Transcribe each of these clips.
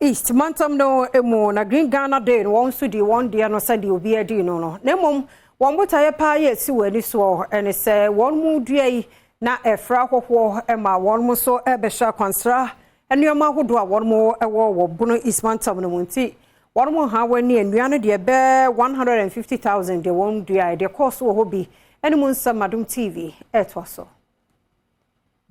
East Mantam no emo na Green Ghana Day won so di one day no say di obi adi no na mom won botaye pa ye si wani so ene say won mu dua yi na efra hwohwo e ma won mu so e be sha kwansra enuama hodo a won mu e wo Bono East Mantam no munti won mu ha wani enuano de be 150,000 de won dua de course wo hobi ene mu nsam Adom TV etwaso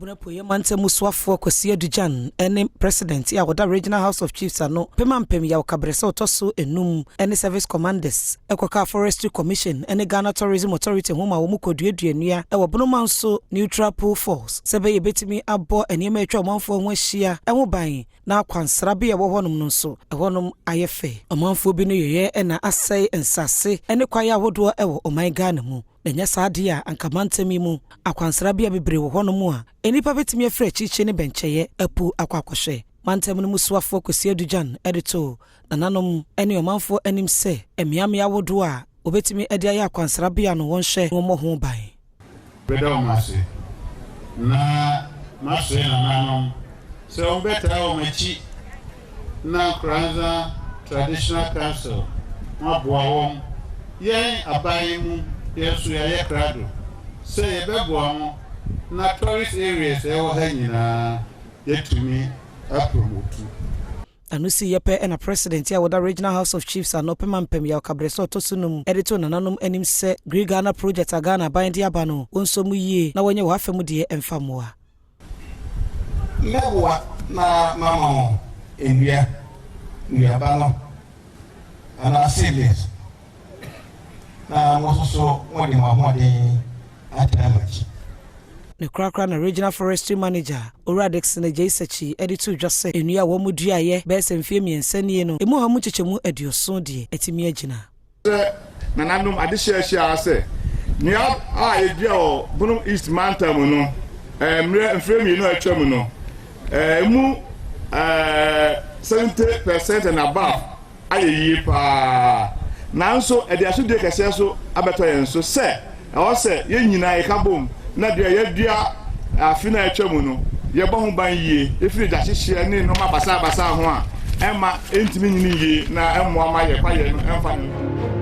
Bono Mantam Kasee Kwasi Adujan ene president ya woda regional house of chiefs ano pemampem ya okabrese otoso enum ene service commanders ekoka forestry commission ene Ghana tourism authority homa wo mukoduedua e wo Bono manso neutral pool force sebe yebetimi abo enema atwa omanfo ho ahia eho ban na akwansra be ye wo honum no so ehonum ayefe omanfo bi no yeye ena asai ensase ene kwaya wodo e wo oman Ghana mu Enya sadia ankamantemi mu akwansra bia bebre wo hono mu a enipa betimi afra chiche ne bencheye apu akwakwhwe mantem no musuafo Kasee Adujan edito nananom ene omanfo enim se emiamia wodo a obetimi ede aye akwansra bia no wonhwe no mo ho ban bedo mase na mase nananom se obeta o machi na Kranza Traditional Council maboa won yen aban mu yesu ya yekrado say yebeboa mo na tourist areas e wo hanyina yetumi apromote anusi yepe ena president ya woda regional house of chiefs ano pemampem ya okabrese otosunum edito nananom enim se Green Ghana project agana bandi abano onso mu yie na wonye wo afemu de emfamoa lewa na mama enua bano ana serious na mososo wodi mahode atamachi ne krakra na regional forestry manager Oradex na Jaisachi editu dwase enua wo muduaye be semfie miensanie no emu ha mu chechemu adioso de etimi agina na nanum adehia ase ni a edua o Bono East Mantam no mfremi no atwam no emu 70% and above ayeyi pa nanso ediaso de kese so abeto yen so se o se ye nyina e kabom na de ye dua afina atwam no ye bo ho ban yie efiri da hyehye ne no ma basa ho a ema entimi nyini yie na emo ama ye kwa ye no emfa no